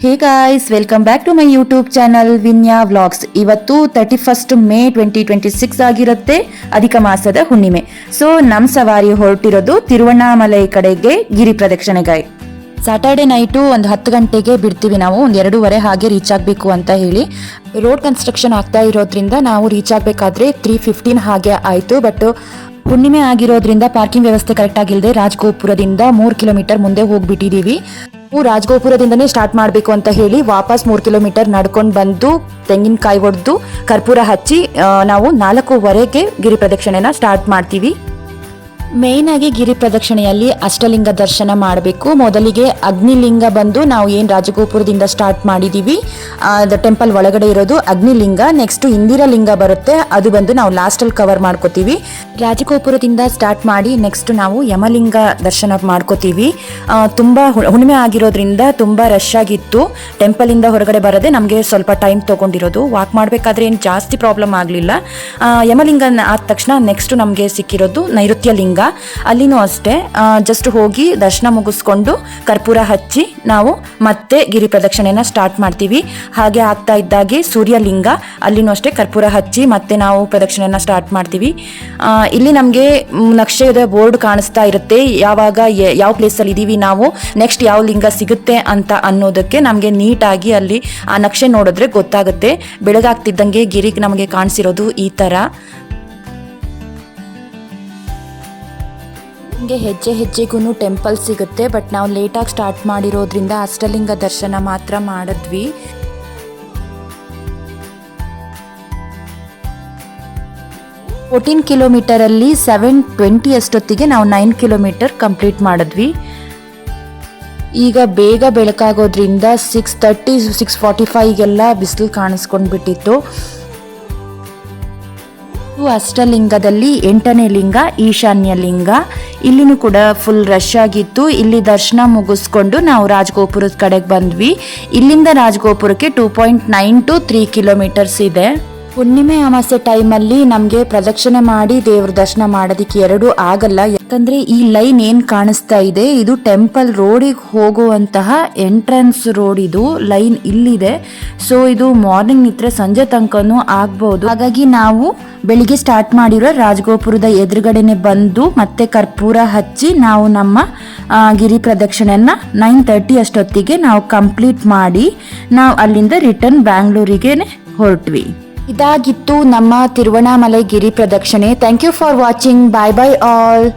Hey guys, welcome back to my YouTube channel Vinya vlogs. ಇವತ್ತು 31st May 2026 ಆಗಿರುತ್ತೆ, ಅಧಿಕ ಮಾಸದ ಹುಣ್ಣಿಮೆ. ಸೊ ನಮ್ಮ ಸವಾರಿ ಹೊರಟಿರೋದು ತಿರುವಣ್ಣಾಮಲೈ ಕಡೆಗೆ ಗಿರಿ ಪ್ರದಕ್ಷಿಣೆಗೆ. ಸ್ಯಾಟರ್ಡೆ ನೈಟು ಒಂದು 10 ಗಂಟೆಗೆ ಬಿಡ್ತೀವಿ. ನಾವು ಒಂದು 2:30 ಹಾಗೆ ರೀಚ್ ಆಗಬೇಕು ಅಂತ ಹೇಳಿ. ರೋಡ್ ಕನ್ಸ್ಟ್ರಕ್ಷನ್ ಆಗ್ತಾ ಇರೋದ್ರಿಂದ ನಾವು ರೀಚ್ ಆಗಬೇಕಾದ್ರೆ 3:15 ಹಾಗೆ ಆಯಿತು. ಬಟ್ ಹುಣ್ಣಿಮೆ ಆಗಿರೋದ್ರಿಂದ ಪಾರ್ಕಿಂಗ್ ವ್ಯವಸ್ಥೆ ಕರೆಕ್ಟ್ ಆಗಿಲ್ಲದೆ ರಾಜಗೋಪುರದಿಂದ 3 ಕಿಲೋಮೀಟರ್ ಮುಂದೆ ಹೋಗ್ಬಿಟ್ಟಿದೀವಿ. ರಾಜಗೋಪುರದಿಂದನೇ ಸ್ಟಾರ್ಟ್ ಮಾಡಬೇಕು ಅಂತ ಹೇಳಿ ವಾಪಸ್ 3 ಕಿಲೋಮೀಟರ್ ನಡ್ಕೊಂಡು ಬಂದು ತೆಂಗಿನಕಾಯಿ ಹೊಡೆದು ಕರ್ಪೂರ ಹಚ್ಚಿ ನಾವು 4:15ಗೆ ಗಿರಿ ಪ್ರದಕ್ಷಿಣೆನ ಸ್ಟಾರ್ಟ್ ಮಾಡ್ತೀವಿ. ಮೇನ್ ಆಗಿ ಗಿರಿ ಪ್ರದಕ್ಷಿಣೆಯಲ್ಲಿ ಅಷ್ಟಲಿಂಗ ದರ್ಶನ ಮಾಡಬೇಕು. ಮೊದಲಿಗೆ ಅಗ್ನಿಲಿಂಗ ಬಂದು ನಾವು ಏನು ರಾಜಗೋಪುರದಿಂದ ಸ್ಟಾರ್ಟ್ ಮಾಡಿದೀವಿ, ಟೆಂಪಲ್ ಒಳಗಡೆ ಇರೋದು ಅಗ್ನಿಲಿಂಗ. ನೆಕ್ಸ್ಟ್ ಇಂದಿರಲಿಂಗ ಬರುತ್ತೆ, ಅದು ಬಂದು ನಾವು ಲಾಸ್ಟಲ್ಲಿ ಕವರ್ ಮಾಡ್ಕೋತೀವಿ. ರಾಜಗೋಪುರದಿಂದ ಸ್ಟಾರ್ಟ್ ಮಾಡಿ ನೆಕ್ಸ್ಟ್ ನಾವು ಯಮಲಿಂಗ ದರ್ಶನ ಮಾಡ್ಕೋತೀವಿ. ತುಂಬ ಹುಣ್ಣಿಮೆ ಆಗಿರೋದ್ರಿಂದ ತುಂಬ ರಶ್ ಆಗಿತ್ತು. ಟೆಂಪಲಿಂದ ಹೊರಗಡೆ ಬರೋದೇ ನಮಗೆ ಸ್ವಲ್ಪ ಟೈಮ್ ತೊಗೊಂಡಿರೋದು. ವಾಕ್ ಮಾಡಬೇಕಾದ್ರೆ ಏನು ಜಾಸ್ತಿ ಪ್ರಾಬ್ಲಮ್ ಆಗಲಿಲ್ಲ. ಯಮಲಿಂಗ ಆದ ತಕ್ಷಣ ನೆಕ್ಸ್ಟ್ ನಮಗೆ ಸಿಕ್ಕಿರೋದು ನೈಋತ್ಯ ಲಿಂಗ. ಅಲ್ಲಿನೂ ಅಷ್ಟೇ, ಜಸ್ಟ್ ಹೋಗಿ ದರ್ಶನ ಮುಗಿಸ್ಕೊಂಡು ಕರ್ಪೂರ ಹಚ್ಚಿ ನಾವು ಮತ್ತೆ ಗಿರಿ ಪ್ರದಕ್ಷಿಣೆನ ಸ್ಟಾರ್ಟ್ ಮಾಡ್ತೀವಿ. ಹಾಗೆ ಆಗ್ತಾ ಇದ್ದಾಗೆ ಸೂರ್ಯಲಿಂಗ, ಅಲ್ಲಿನೂ ಅಷ್ಟೇ ಕರ್ಪೂರ ಹಚ್ಚಿ ಮತ್ತೆ ನಾವು ಪ್ರದಕ್ಷಿಣೆನ ಸ್ಟಾರ್ಟ್ ಮಾಡ್ತೀವಿ. ಇಲ್ಲಿ ನಮಗೆ ನಕ್ಷೆದ ಬೋರ್ಡ್ ಕಾಣಿಸ್ತಾ ಇರುತ್ತೆ, ಯಾವಾಗ ಯಾವ ಪ್ಲೇಸಲ್ಲಿ ಇದ್ದೀವಿ ನಾವು, ನೆಕ್ಸ್ಟ್ ಯಾವ ಲಿಂಗ ಸಿಗುತ್ತೆ ಅಂತ ಅನ್ನೋದಕ್ಕೆ ನಮಗೆ ನೀಟಾಗಿ ಅಲ್ಲಿ ಆ ನಕ್ಷೆ ನೋಡಿದ್ರೆ ಗೊತ್ತಾಗುತ್ತೆ. ಬೆಳಗಾಗ್ತಿದ್ದಂಗೆ ಗಿರಿಗೆ ನಮಗೆ ಕಾಣಿಸಿರೋದು ಈ ಥರ. ನಮಗೆ ಹೆಜ್ಜೆ ಹೆಜ್ಜೆಗೂ ಟೆಂಪಲ್ ಸಿಗುತ್ತೆ. ಬಟ್ ನಾವು ಲೇಟಾಗಿ ಸ್ಟಾರ್ಟ್ ಮಾಡಿರೋದ್ರಿಂದ ಅಷ್ಟಲಿಂಗ ದರ್ಶನ ಮಾತ್ರ ಮಾಡಿದ್ವಿ. ಕಿಲೋಮೀಟರಲ್ಲಿ 7:20 ಅಷ್ಟೊತ್ತಿಗೆ ನಾವು 9 ಕಿಲೋಮೀಟರ್ ಕಂಪ್ಲೀಟ್ ಮಾಡಿದ್ವಿ. ಈಗ ಬೇಗ ಬೆಳಕಾಗೋದ್ರಿಂದ 6:30 6:45ಗೆಲ್ಲ ಬಿಸಿಲು ಕಾಣಿಸ್ಕೊಂಡು ಬಿಟ್ಟಿತ್ತು. ಅಷ್ಟಲಿಂಗದಲ್ಲಿ 8ನೇ ಲಿಂಗ ಈಶಾನ್ಯ ಲಿಂಗ. ಇಲ್ಲಿನೂ ಕೂಡ ಫುಲ್ ರಶ್ ಆಗಿತ್ತು. ಇಲ್ಲಿ ದರ್ಶನ ಮುಗಿಸ್ಕೊಂಡು ನಾವು ರಾಜಗೋಪುರದ ಕಡೆಗೆ ಬಂದ್ವಿ. ಇಲ್ಲಿಂದ ರಾಜಗೋಪುರಕ್ಕೆ 2.9 to 3 ಕಿಲೋಮೀಟರ್ಸ್ ಇದೆ. ಹುಣ್ಣಿಮೆ ಅಮಾವಾಸ್ಯೆ ಟೈಮಲ್ಲಿ ನಮಗೆ ಪ್ರದಕ್ಷಿಣೆ ಮಾಡಿ ದೇವ್ರ ದರ್ಶನ ಮಾಡೋದಕ್ಕೆ ಎರಡೂ ಆಗಲ್ಲ. ಯಾಕಂದ್ರೆ ಈ ಲೈನ್ ಏನ್ ಕಾಣಿಸ್ತಾ ಇದೆ ಇದು ಟೆಂಪಲ್ ರೋಡಿಗೆ ಹೋಗುವಂತಹ ಎಂಟ್ರೆನ್ಸ್ ರೋಡ್. ಇದು ಲೈನ್ ಇಲ್ಲಿದೆ. ಸೊ ಇದು ಮಾರ್ನಿಂಗ್ ನಿಂತ್ರೆ ಸಂಜೆ ತನಕನೂ ಆಗ್ಬಹುದು. ಹಾಗಾಗಿ ನಾವು ಬೆಳಿಗ್ಗೆ ಸ್ಟಾರ್ಟ್ ಮಾಡಿರೋ ರಾಜಗೋಪುರದ ಎದುರುಗಡೆನೆ ಬಂದು ಮತ್ತೆ ಕರ್ಪೂರ ಹಚ್ಚಿ ನಾವು ನಮ್ಮ ಗಿರಿ ಪ್ರದಕ್ಷಿಣೆಯನ್ನ 9:30 ಅಷ್ಟೊತ್ತಿಗೆ ನಾವು ಕಂಪ್ಲೀಟ್ ಮಾಡಿ ನಾವು ಅಲ್ಲಿಂದ ರಿಟರ್ನ್ ಬ್ಯಾಂಗ್ಳೂರಿಗೆ ಹೊರಟ್ವಿ. ಇದಾಗಿತ್ತು ನಮ್ಮ ತಿರುವಣ್ಣಾಮಲೈ ಗಿರಿ ಪ್ರದಕ್ಷಿಣೆ. Thank you for watching. Bye bye all.